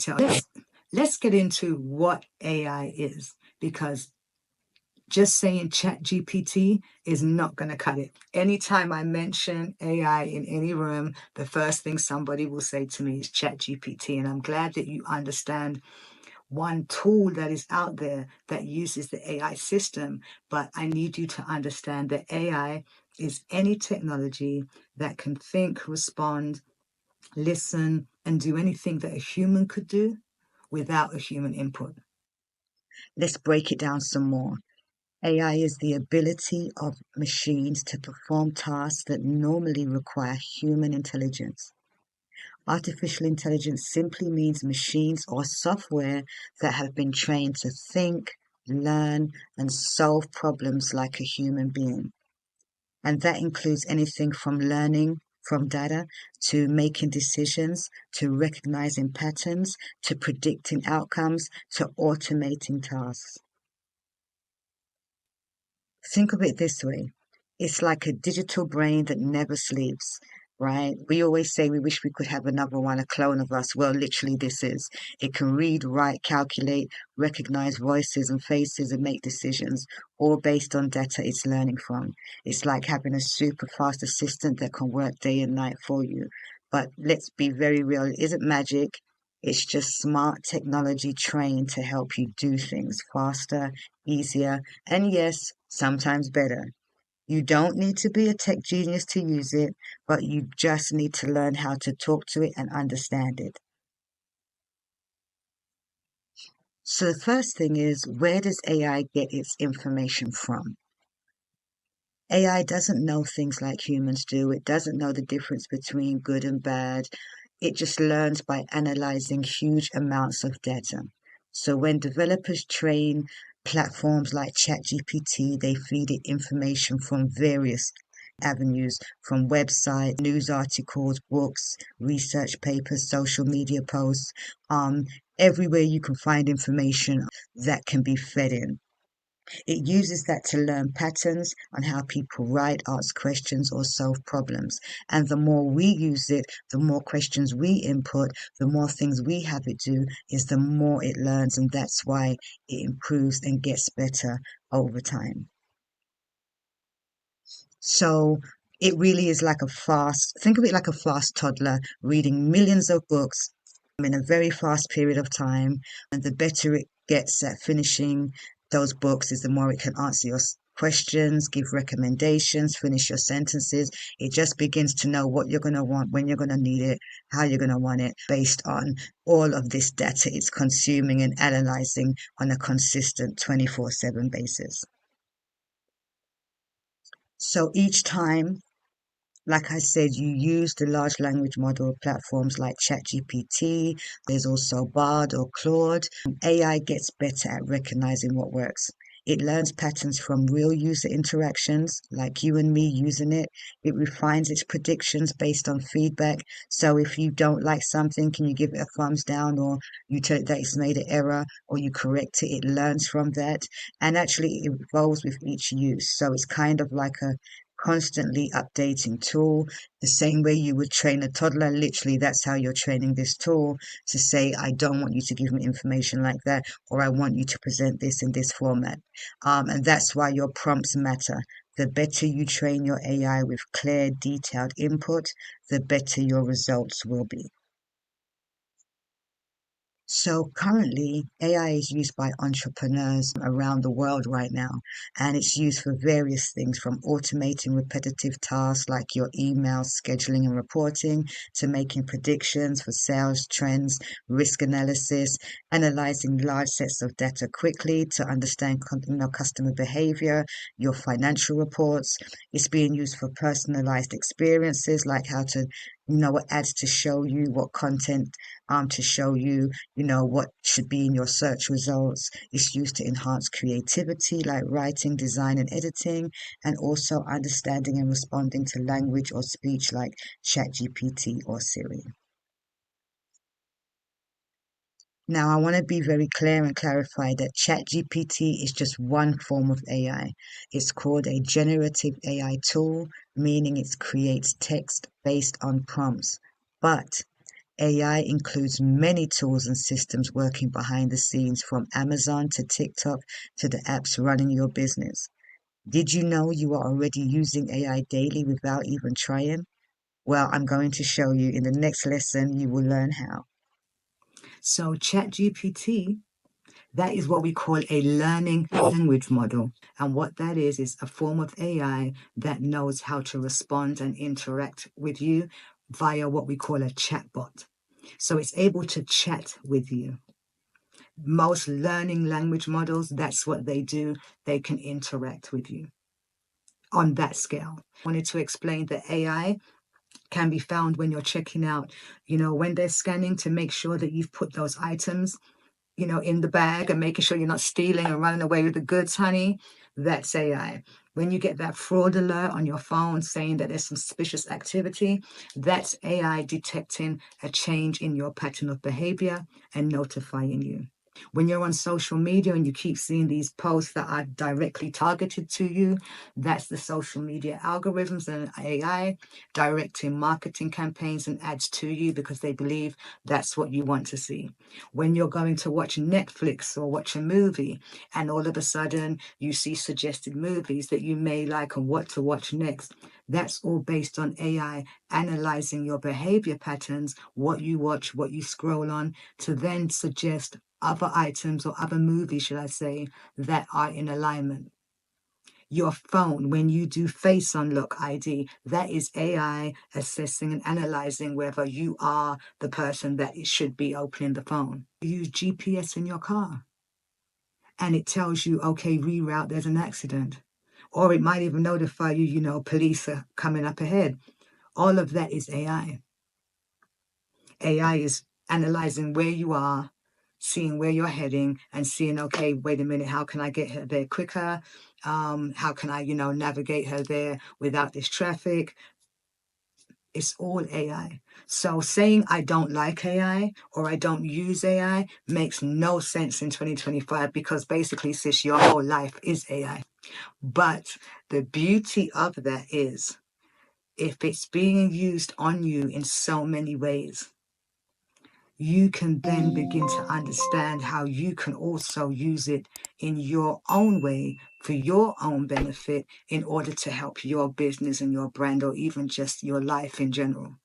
So let's get into what AI is, because just saying chat GPT is not going to cut it. Anytime I mention AI in any room, the first thing somebody will say to me is chat GPT. And I'm glad that you understand one tool that is out there that uses the AI system. But I need you to understand that AI is any technology that can think, respond, listen, and do anything that a human could do without a human input. Let's break it down some more. AI is the ability of machines to perform tasks that normally require human intelligence. Artificial intelligence simply means machines or software that have been trained to think, learn, and solve problems like a human being. And that includes anything from learning from data, to making decisions, to recognizing patterns, to predicting outcomes, to automating tasks. Think of it this way. It's like a digital brain that never sleeps, right? We always say we wish we could have another one, a clone of us. Well, literally this is. It can read, write, calculate, recognize voices and faces and make decisions, all based on data it's learning from. It's like having a super fast assistant that can work day and night for you. But let's be very real. It isn't magic. It's just smart technology trained to help you do things faster, easier, and yes, sometimes better. You don't need to be a tech genius to use it, but you just need to learn how to talk to it and understand it. So the first thing is, where does AI get its information from? AI doesn't know things like humans do. It doesn't know the difference between good and bad. It just learns by analyzing huge amounts of data. So when developers train platforms like ChatGPT, they feed it information from various avenues, from websites, news articles, books, research papers, social media posts, everywhere you can find information that can be fed in. It uses that to learn patterns on how people write, ask questions, or solve problems. And the more we use it, the more questions we input, the more things we have it do, is the more it learns. And that's why it improves and gets better over time. So it really is like think of it like a fast toddler reading millions of books in a very fast period of time. And the better it gets at finishing those books is the more it can answer your questions, give recommendations, finish your sentences. It just begins to know what you're going to want, when you're going to need it, how you're going to want it, based on all of this data it's consuming and analyzing on a consistent 24/7 basis. So each time, like I said, you use the large language model platforms like ChatGPT. There's also Bard or Claude. AI gets better at recognizing what works. It learns patterns from real user interactions, like you and me using it. It refines its predictions based on feedback. So if you don't like something, can you give it a thumbs down, or you tell it that it's made an error, or you correct it? It learns from that, and actually it evolves with each use. So it's kind of like a constantly updating tool. The same way you would train a toddler, literally that's how you're training this tool to say, I don't want you to give me information like that, or I want you to present this in this format. And that's why your prompts matter. The better you train your AI with clear, detailed input, the better your results will be. So currently, AI is used by entrepreneurs around the world right now, and it's used for various things, from automating repetitive tasks like your email scheduling and reporting, to making predictions for sales trends, risk analysis, analyzing large sets of data quickly to understand customer behavior, your financial reports. It's being used for personalized experiences, like how to what ads to show you, what content to show you, what should be in your search results. It's used to enhance creativity, like writing, design, and editing, and also understanding and responding to language or speech, like ChatGPT or Siri. Now, I want to be very clear and clarify that ChatGPT is just one form of AI. It's called a generative AI tool, meaning it creates text based on prompts. But AI includes many tools and systems working behind the scenes, from Amazon to TikTok to the apps running your business. Did you know you are already using AI daily without even trying? Well, I'm going to show you in the next lesson. You will learn how. So ChatGPT, that is what we call a learning language model. And what that is a form of AI that knows how to respond and interact with you via what we call a chatbot. So it's able to chat with you. Most learning language models, that's what they do. They can interact with you on that scale. I wanted to explain that AI can be found when you're checking out, when they're scanning to make sure that you've put those items, in the bag and making sure you're not stealing and running away with the goods, honey. That's AI. When you get that fraud alert on your phone saying that there's some suspicious activity, that's AI detecting a change in your pattern of behavior and notifying you. When you're on social media and you keep seeing these posts that are directly targeted to you, that's the social media algorithms and AI directing marketing campaigns and ads to you because they believe that's what you want to see. When you're going to watch Netflix or watch a movie and all of a sudden you see suggested movies that you may like and what to watch next, that's all based on AI analyzing your behavior patterns, what you watch, what you scroll on, to then suggest other items or other movies, should I say, that are in alignment. Your phone, when you do face unlock ID, that is AI assessing and analyzing whether you are the person that it should be opening the phone. You use GPS in your car and it tells you, okay, reroute, there's an accident. Or it might even notify you, police are coming up ahead. All of that is AI. AI is analyzing where you are, seeing where you're heading, and seeing, okay, wait a minute, how can I get her there quicker? How can I, navigate her there without this traffic? It's all AI. So saying I don't like AI or I don't use AI makes no sense in 2025 because basically, sis, your whole life is AI. But the beauty of that is if it's being used on you in so many ways, you can then begin to understand how you can also use it in your own way for your own benefit in order to help your business and your brand or even just your life in general.